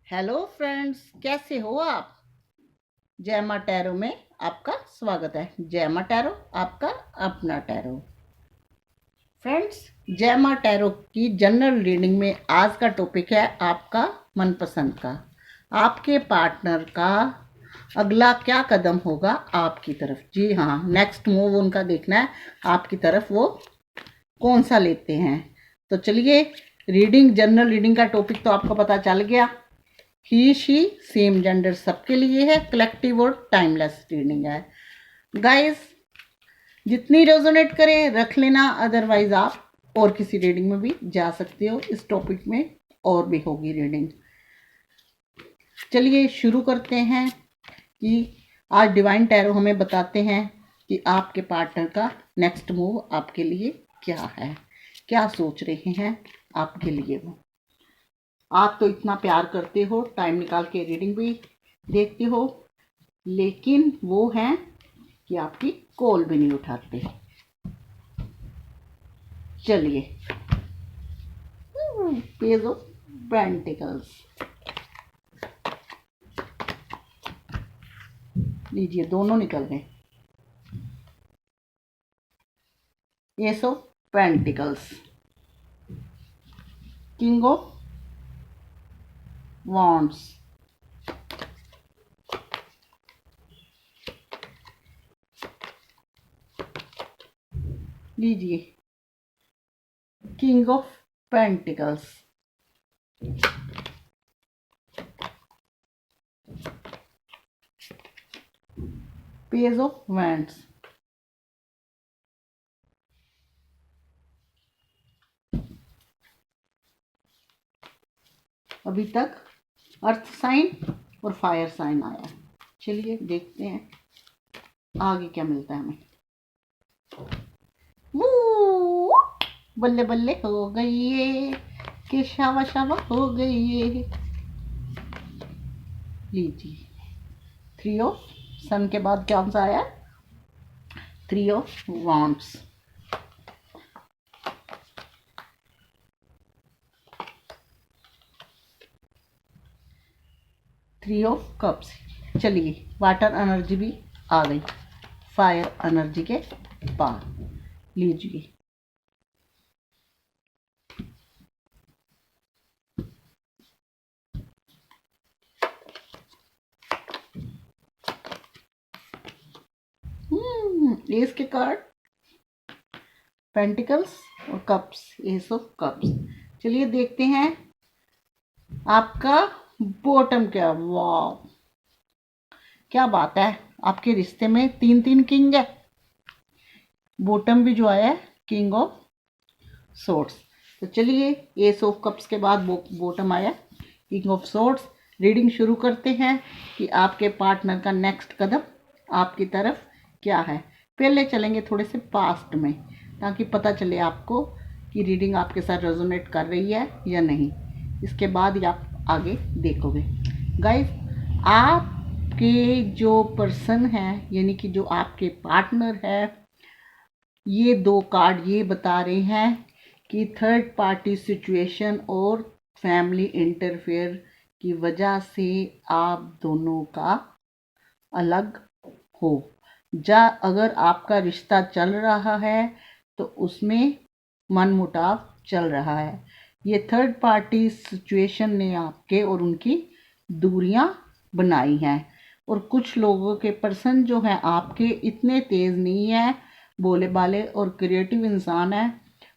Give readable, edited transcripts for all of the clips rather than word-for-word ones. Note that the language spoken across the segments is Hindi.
हेलो फ्रेंड्स, कैसे हो आप। जय मां टैरो में आपका स्वागत है। जय मां टैरो, आपका अपना टैरो। फ्रेंड्स, जय मां टैरो की जनरल रीडिंग में आज का टॉपिक है आपका मनपसंद का, आपके पार्टनर का अगला क्या कदम होगा आपकी तरफ। जी हाँ, नेक्स्ट मूव उनका देखना है आपकी तरफ, वो कौन सा लेते हैं। तो चलिए, रीडिंग जनरल रीडिंग का टॉपिक तो आपको पता चल गया। ही शी सेम जेंडर सबके लिए है, कलेक्टिव और टाइमलेस रीडिंग है। गाइस, जितनी रेजोनेट करे रख लेना, अदरवाइज आप और किसी रीडिंग में भी जा सकते हो। इस टॉपिक में और भी होगी रीडिंग। चलिए शुरू करते हैं कि आज डिवाइन टैरो हमें बताते हैं कि आपके पार्टनर का नेक्स्ट मूव आपके लिए क्या है, क्या सोच रहे हैं आपके लिए वो। आप तो इतना प्यार करते हो, टाइम निकाल के रीडिंग भी देखते हो, लेकिन वो हैं कि आपकी कॉल भी नहीं उठाते। चलिए, पेज ऑफ पेंटिकल्स लीजिए, दोनों निकल गए। Ace of pentacles, king of wands, लीजिए king of pentacles, page of wands, अभी तक अर्थ साइन और फायर साइन आया। चलिए देखते हैं आगे क्या मिलता है हमें। वो बल्ले बल्ले हो गई ये, कि शावा शावा हो गई ये। लीजिए, थ्री ऑफ सन के बाद क्या सा आया, three of wands, three of cups. चलिए, वाटर एनर्जी भी आ गई फायर एनर्जी के बाद। लीजिए, एस के कार्ड, पेंटिकल्स और कप्स, एस ऑफ कप्स। चलिए देखते हैं आपका बॉटम क्या। वाह, क्या बात है, आपके रिश्ते में तीन तीन किंग है। बॉटम भी जो आया है किंग ऑफ सोर्ट्स। तो चलिए, एस ऑफ कप्स के बाद बॉटम आया किंग ऑफ सोर्ट्स। रीडिंग शुरू करते हैं कि आपके पार्टनर का नेक्स्ट कदम आपकी तरफ क्या है। पहले चलेंगे थोड़े से पास्ट में, ताकि पता चले आपको कि रीडिंग आपके साथ रेजोनेट कर रही है या नहीं। इसके बाद ही आप आगे देखोगे। गाइस, आपके जो पर्सन है, यानी कि जो आपके पार्टनर है, ये दो कार्ड ये बता रहे हैं कि थर्ड पार्टी सिचुएशन और फैमिली इंटरफेयर की वजह से आप दोनों का अलग हो जा। अगर आपका रिश्ता चल रहा है तो उसमें मनमुटाव चल रहा है। ये थर्ड पार्टी सिचुएशन ने आपके और उनकी दूरियां बनाई हैं। और कुछ लोगों के पर्सन जो हैं आपके इतने तेज़ नहीं है, बोले बाले और क्रिएटिव इंसान है।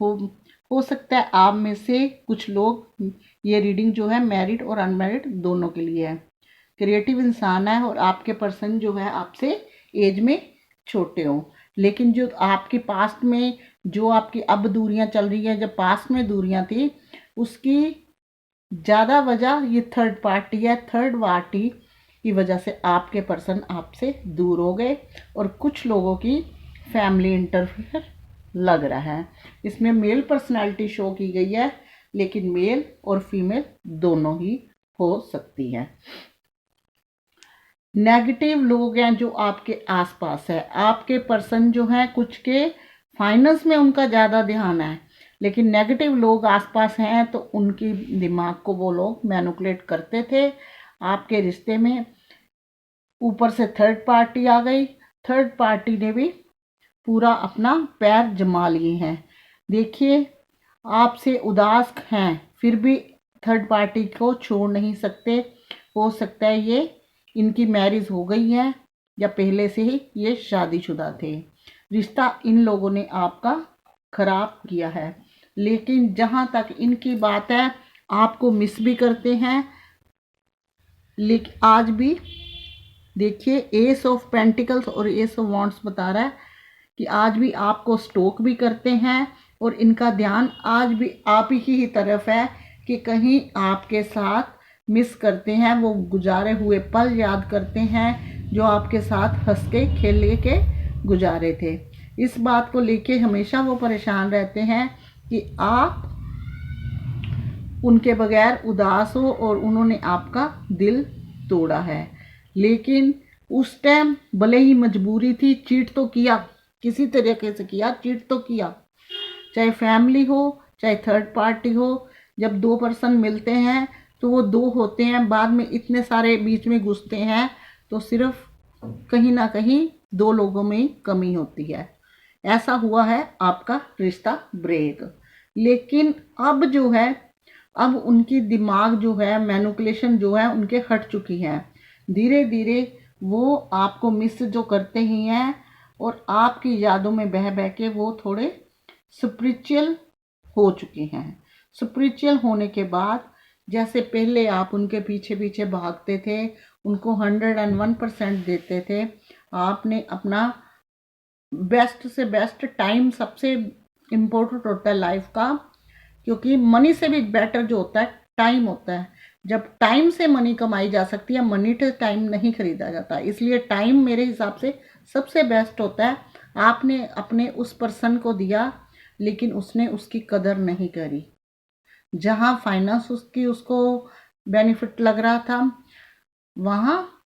हो सकता है आप में से कुछ लोग, ये रीडिंग जो है मैरिड और अनमैरिड दोनों के लिए है। क्रिएटिव इंसान है और आपके पर्सन जो है आपसे एज में छोटे हो, लेकिन जो आपके पास्ट में जो आपकी अब दूरियां चल रही है, जब पास्ट में दूरियां थी उसकी ज़्यादा वजह ये थर्ड पार्टी है। थर्ड पार्टी की वजह से आपके पर्सन आपसे दूर हो गए और कुछ लोगों की फैमिली इंटरफेयर लग रहा है। इसमें मेल पर्सनालिटी शो की गई है, लेकिन मेल और फीमेल दोनों ही हो सकती है। नेगेटिव लोग हैं जो आपके आसपास है। आपके पर्सन जो हैं कुछ के फाइनेंस में उनका ज़्यादा ध्यान है। लेकिन नेगेटिव लोग आसपास हैं तो उनकी दिमाग को वो लोग मैनिपुलेट करते थे आपके रिश्ते में। ऊपर से थर्ड पार्टी आ गई, थर्ड पार्टी ने भी पूरा अपना पैर जमा लिए हैं। देखिए, आपसे उदास हैं फिर भी थर्ड पार्टी को छोड़ नहीं सकते। हो सकता है ये इनकी मैरिज हो गई है या पहले से ही ये शादीशुदा थे। रिश्ता इन लोगों ने आपका खराब किया है, लेकिन जहाँ तक इनकी बात है आपको मिस भी करते हैं। लेकिन आज भी देखिए, एस ऑफ पेंटिकल्स और एस ऑफ वॉन्ड्स बता रहा है कि आज भी आपको स्टोक भी करते हैं और इनका ध्यान आज भी आप ही की तरफ है कि कहीं आपके साथ मिस करते हैं, वो गुजारे हुए पल याद करते हैं जो आपके साथ हंस के खेल के गुजारे थे। इस बात को लेके हमेशा वो परेशान रहते हैं कि आप उनके बगैर उदास हो और उन्होंने आपका दिल तोड़ा है। लेकिन उस टाइम भले ही मजबूरी थी, चीट तो किया, किसी तरीके से किया, चीट तो किया। चाहे फैमिली हो चाहे थर्ड पार्टी हो, जब दो पर्सन मिलते हैं तो वो दो होते हैं, बाद में इतने सारे बीच में घुसते हैं तो सिर्फ कहीं ना कहीं दो लोगों में ही कमी होती है। ऐसा हुआ है आपका रिश्ता ब्रेक। लेकिन अब जो है, अब उनकी दिमाग जो है, मैनिपुलेशन जो है उनके हट चुकी है। धीरे धीरे वो आपको मिस जो करते ही हैं और आपकी यादों में बह बह के वो थोड़े स्पिरिचुअल हो चुके हैं। स्पिरिचुअल होने के बाद जैसे पहले आप उनके पीछे पीछे भागते थे, उनको 101% देते थे, आपने अपना बेस्ट से बेस्ट, टाइम सबसे इम्पोर्टेंट होता है लाइफ का, क्योंकि मनी से भी बेटर जो होता है टाइम होता है। जब टाइम से मनी कमाई जा सकती है, मनी से टाइम नहीं खरीदा जाता। इसलिए टाइम मेरे हिसाब से सबसे बेस्ट होता है। आपने अपने उस पर्सन को दिया लेकिन उसने उसकी कदर नहीं करी। जहाँ फाइनेंस उसकी उसको बेनिफिट लग रहा था वहाँ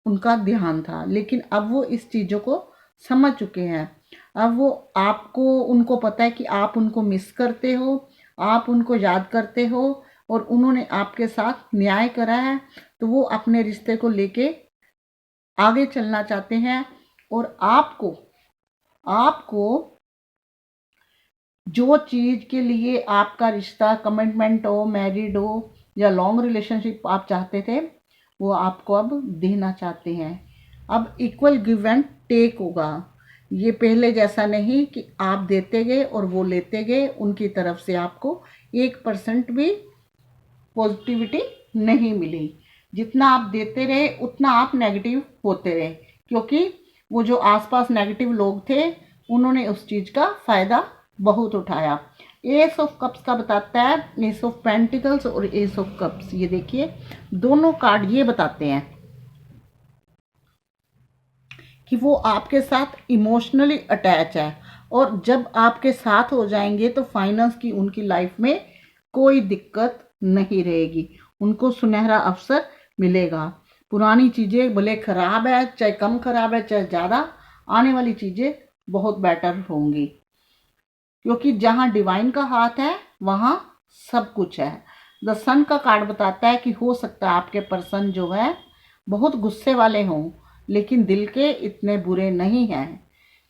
उनका ध्यान था, लेकिन अब वो इस चीज़ों को समझ चुके हैं। अब वो आपको, उनको पता है कि आप उनको मिस करते हो, आप उनको याद करते हो और उन्होंने आपके साथ न्याय करा है, तो वो अपने रिश्ते को लेके आगे चलना चाहते हैं। और आपको जो चीज़ के लिए आपका रिश्ता कमिटमेंट हो, मैरिड हो या लॉन्ग रिलेशनशिप आप चाहते थे, वो आपको अब देना चाहते हैं। अब इक्वल गिव एंड टेक होगा। ये पहले जैसा नहीं कि आप देते गए और वो लेते गए, उनकी तरफ से आपको 1% भी पॉजिटिविटी नहीं मिली। जितना आप देते रहे उतना आप नेगेटिव होते रहे, क्योंकि वो जो आसपास नेगेटिव लोग थे उन्होंने उस चीज़ का फ़ायदा बहुत उठाया। एस ऑफ कप्स का बताता है, एस ऑफ पेंटिकल्स और एस ऑफ कप्स, ये देखिए दोनों कार्ड ये बताते हैं कि वो आपके साथ इमोशनली अटैच है और जब आपके साथ हो जाएंगे तो फाइनेंस की उनकी लाइफ में कोई दिक्कत नहीं रहेगी। उनको सुनहरा अवसर मिलेगा। पुरानी चीज़ें भले ख़राब है, चाहे कम ख़राब है चाहे ज़्यादा, आने वाली चीज़ें बहुत बेटर होंगी, क्योंकि जहाँ डिवाइन का हाथ है वहाँ सब कुछ है। द सन का कार्ड बताता है कि हो सकता है आपके पर्सन जो है बहुत गुस्से वाले हों, लेकिन दिल के इतने बुरे नहीं हैं।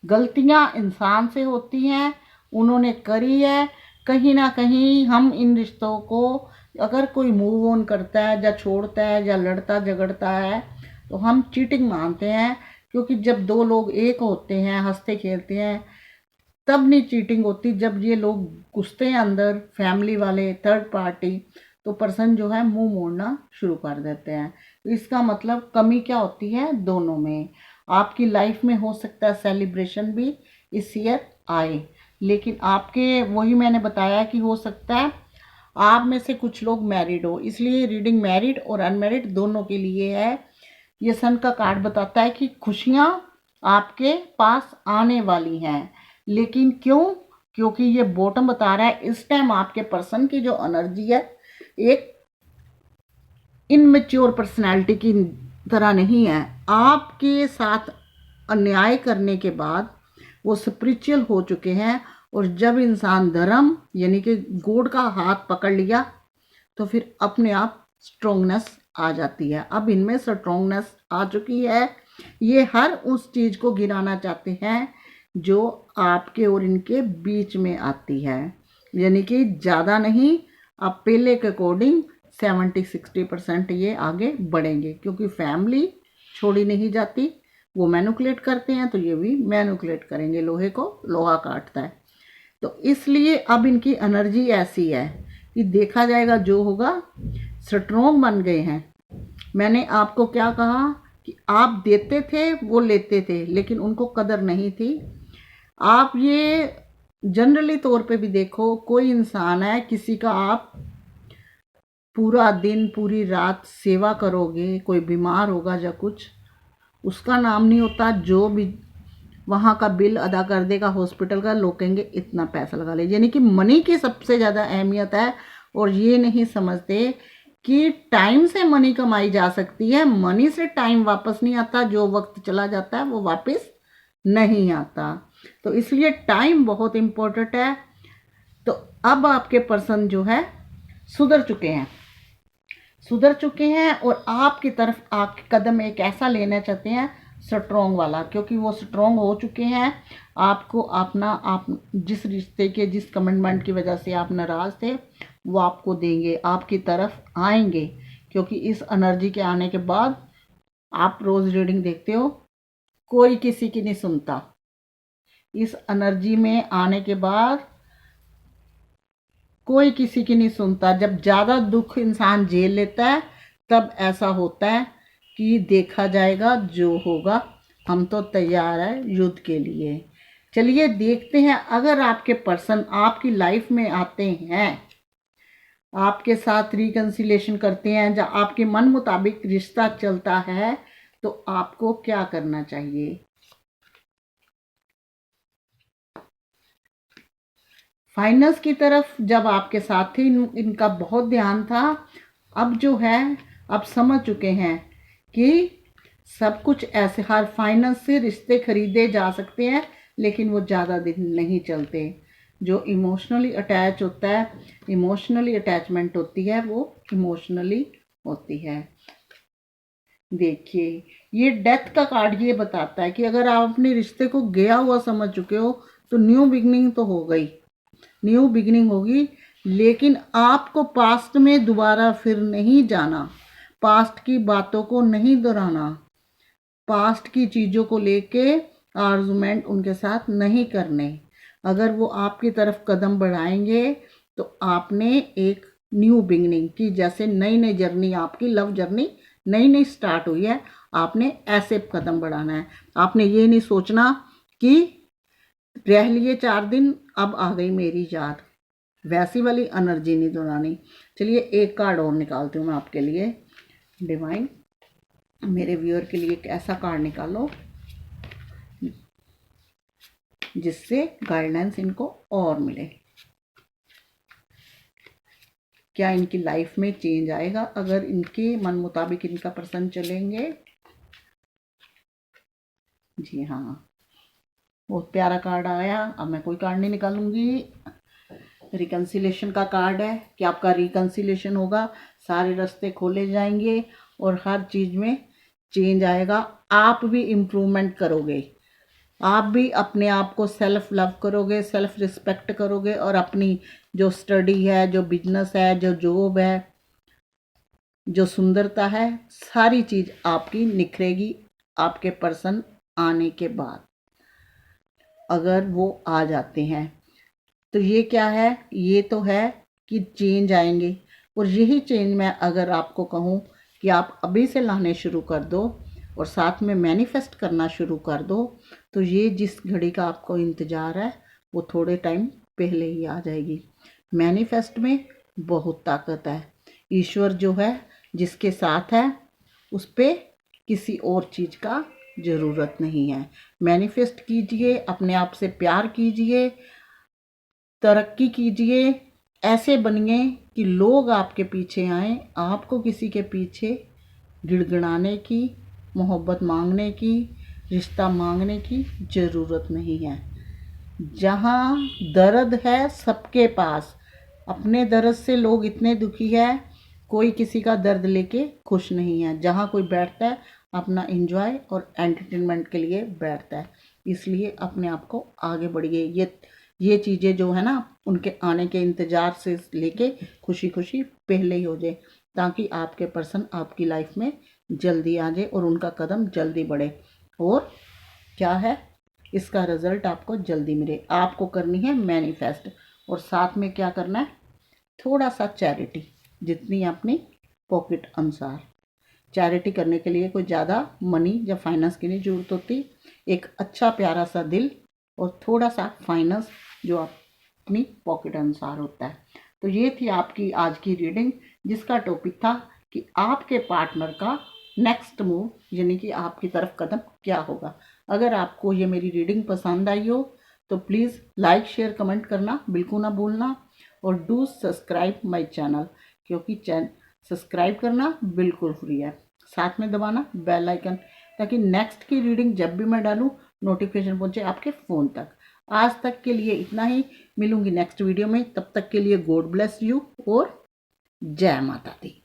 गलतियाँ इंसान से होती हैं, उन्होंने करी है। कहीं ना कहीं हम इन रिश्तों को, अगर कोई मूव ऑन करता है या छोड़ता है या लड़ता झगड़ता है तो हम चीटिंग मानते हैं, क्योंकि जब दो लोग एक होते हैं, हंसते खेलते हैं, तब नहीं चीटिंग होती। जब ये लोग घुसते हैं अंदर, फैमिली वाले, थर्ड पार्टी, तो पर्सन जो है मुंह मोड़ना शुरू कर देते हैं। तो इसका मतलब कमी क्या होती है दोनों में। आपकी लाइफ में हो सकता है सेलिब्रेशन भी इस ईयर आए, लेकिन आपके, वही मैंने बताया कि हो सकता है आप में से कुछ लोग मैरिड हो, इसलिए रीडिंग मैरिड और अनमैरिड दोनों के लिए है। ये सन का कार्ड बताता है कि खुशियाँ आपके पास आने वाली हैं, लेकिन क्यों? क्योंकि ये बॉटम बता रहा है इस टाइम आपके पर्सन की जो एनर्जी है एक इनमेच्योर पर्सनैलिटी की तरह नहीं है। आपके साथ अन्याय करने के बाद वो स्पिरिचुअल हो चुके हैं और जब इंसान धर्म यानी कि गॉड का हाथ पकड़ लिया तो फिर अपने आप स्ट्रोंगनेस आ जाती है। अब इनमें स्ट्रोंगनेस आ चुकी है। ये हर उस चीज़ को गिराना चाहते हैं जो आपके और इनके बीच में आती है, यानी कि ज़्यादा नहीं, आप पहले के अकॉर्डिंग 70-60% ये आगे बढ़ेंगे, क्योंकि फैमिली छोड़ी नहीं जाती। वो मैनुकुलेट करते हैं तो ये भी मैनुकुलेट करेंगे, लोहे को लोहा काटता है। तो इसलिए अब इनकी एनर्जी ऐसी है कि देखा जाएगा जो होगा। स्ट्रोंग बन गए हैं। मैंने आपको क्या कहा कि आप देते थे वो लेते थे, लेकिन उनको कदर नहीं थी। आप ये जनरली तौर पे भी देखो, कोई इंसान है, किसी का आप पूरा दिन पूरी रात सेवा करोगे, कोई बीमार होगा या कुछ, उसका नाम नहीं होता, जो भी वहाँ का बिल अदा कर देगा हॉस्पिटल का, लोग कहेंगे इतना पैसा लगा ले। यानी कि मनी की सबसे ज़्यादा अहमियत है। और ये नहीं समझते कि टाइम से मनी कमाई जा सकती है, मनी से टाइम वापस नहीं आता। जो वक्त चला जाता है वो वापस नहीं आता। तो इसलिए टाइम बहुत इम्पोर्टेंट है। तो अब आपके पर्सन जो है सुधर चुके हैं और आपकी तरफ आपके कदम एक ऐसा लेना चाहते हैं स्ट्रोंग वाला, क्योंकि वो स्ट्रोंग हो चुके हैं। आपको अपना, आप जिस रिश्ते के, जिस कमिटमेंट की वजह से आप नाराज़ थे, वो आपको देंगे, आपकी तरफ आएंगे। क्योंकि इस एनर्जी के आने के बाद आप रोज़ रीडिंग देखते हो, कोई किसी की नहीं सुनता। इस एनर्जी में आने के बाद कोई किसी की नहीं सुनता। जब ज़्यादा दुख इंसान झेल लेता है तब ऐसा होता है कि देखा जाएगा जो होगा, हम तो तैयार है युद्ध के लिए। चलिए देखते हैं, अगर आपके पर्सन आपकी लाइफ में आते हैं, आपके साथ रिकन्सिलेशन करते हैं, या आपके मन मुताबिक रिश्ता चलता है, तो आपको क्या करना चाहिए। फाइनेंस की तरफ जब आपके साथ थे, इनका बहुत ध्यान था। अब जो है, अब समझ चुके हैं कि सब कुछ ऐसे, हर फाइनेंस से रिश्ते खरीदे जा सकते हैं, लेकिन वो ज़्यादा दिन नहीं चलते। जो इमोशनली अटैच होता है, इमोशनली अटैचमेंट होती है, वो इमोशनली होती है। देखिए, ये डेथ का कार्ड ये बताता है कि अगर आप अपने रिश्ते को गया हुआ समझ चुके हो तो न्यू बिगनिंग तो हो गई, न्यू बिगनिंग होगी, लेकिन आपको पास्ट में दोबारा फिर नहीं जाना, पास्ट की बातों को नहीं दोहराना, पास्ट की चीज़ों को लेके आर्गुमेंट उनके साथ नहीं करने। अगर वो आपकी तरफ कदम बढ़ाएंगे तो आपने एक न्यू बिगनिंग की, जैसे नई नई जर्नी, आपकी लव जर्नी नई नई स्टार्ट हुई है, आपने ऐसे कदम बढ़ाना है। आपने ये नहीं सोचना कि रह लिए 4 दिन, अब आ गई मेरी याद, वैसी वाली एनर्जी नहीं दोहरानी। चलिए एक कार्ड और निकालती हूँ मैं आपके लिए। डिवाइन, मेरे व्यूअर के लिए एक ऐसा कार्ड निकालो जिससे गाइडेंस इनको और मिले। क्या इनकी लाइफ में चेंज आएगा अगर इनके मन मुताबिक इनका पर्सन चलेंगे। जी हाँ, बहुत प्यारा कार्ड आया। अब मैं कोई कार्ड नहीं निकालूंगी। रिकन्सिलेशन का कार्ड है कि आपका रिकन्सिलेशन होगा, सारे रास्ते खोले जाएंगे और हर चीज़ में चेंज आएगा। आप भी इम्प्रूवमेंट करोगे, आप भी अपने आप को सेल्फ लव करोगे, सेल्फ रिस्पेक्ट करोगे, और अपनी जो स्टडी है, जो बिजनेस है, जो जॉब है, जो सुंदरता है, सारी चीज़ आपकी निखरेगी आपके पर्सन आने के बाद, अगर वो आ जाते हैं। तो ये क्या है, ये तो है कि चेंज आएंगे। और यही चेंज मैं अगर आपको कहूँ कि आप अभी से लाने शुरू कर दो और साथ में मैनिफेस्ट करना शुरू कर दो, तो ये जिस घड़ी का आपको इंतज़ार है वो थोड़े टाइम पहले ही आ जाएगी। मैनिफेस्ट में बहुत ताकत है। ईश्वर जो है, जिसके साथ है, उस पर किसी और चीज़ का ज़रूरत नहीं है। मैनिफेस्ट कीजिए, अपने आप से प्यार कीजिए, तरक्की कीजिए, ऐसे बनिए कि लोग आपके पीछे आएं। आपको किसी के पीछे गिड़गिड़ाने की, मोहब्बत मांगने की, रिश्ता मांगने की ज़रूरत नहीं है। जहाँ दर्द है सबके पास, अपने दर्द से लोग इतने दुखी है, कोई किसी का दर्द लेके खुश नहीं है। जहाँ कोई बैठता है अपना एंजॉय और एंटरटेनमेंट के लिए बैठता है, इसलिए अपने आप को आगे बढ़िए। ये चीज़ें जो है ना, उनके आने के इंतज़ार से लेके खुशी खुशी पहले ही हो जाए, ताकि आपके पर्सन आपकी लाइफ में जल्दी आ जाए और उनका कदम जल्दी बढ़े, और क्या है, इसका रिजल्ट आपको जल्दी मिले। आपको करनी है मैनिफेस्ट, और साथ में क्या करना है, थोड़ा सा चैरिटी, जितनी अपनी पॉकेट अनुसार। चैरिटी करने के लिए कोई ज़्यादा मनी या फाइनेंस की नहीं जरूरत होती, एक अच्छा प्यारा सा दिल और थोड़ा सा फाइनेंस जो अपनी पॉकेट अनुसार होता है। तो ये थी आपकी आज की रीडिंग, जिसका टॉपिक था कि आपके पार्टनर का नेक्स्ट मूव, यानी कि आपकी तरफ कदम क्या होगा। अगर आपको ये मेरी रीडिंग पसंद आई हो तो प्लीज़ लाइक शेयर कमेंट करना बिल्कुल ना भूलना, और डू सब्सक्राइब माय चैनल, क्योंकि सब्सक्राइब करना बिल्कुल फ्री है। साथ में दबाना बेल आइकन, ताकि नेक्स्ट की रीडिंग जब भी मैं डालूँ नोटिफिकेशन पहुंचे आपके फ़ोन तक। आज तक के लिए इतना ही, मिलूंगी नेक्स्ट वीडियो में, तब तक के लिए गॉड ब्लेस यू और जय माता दी।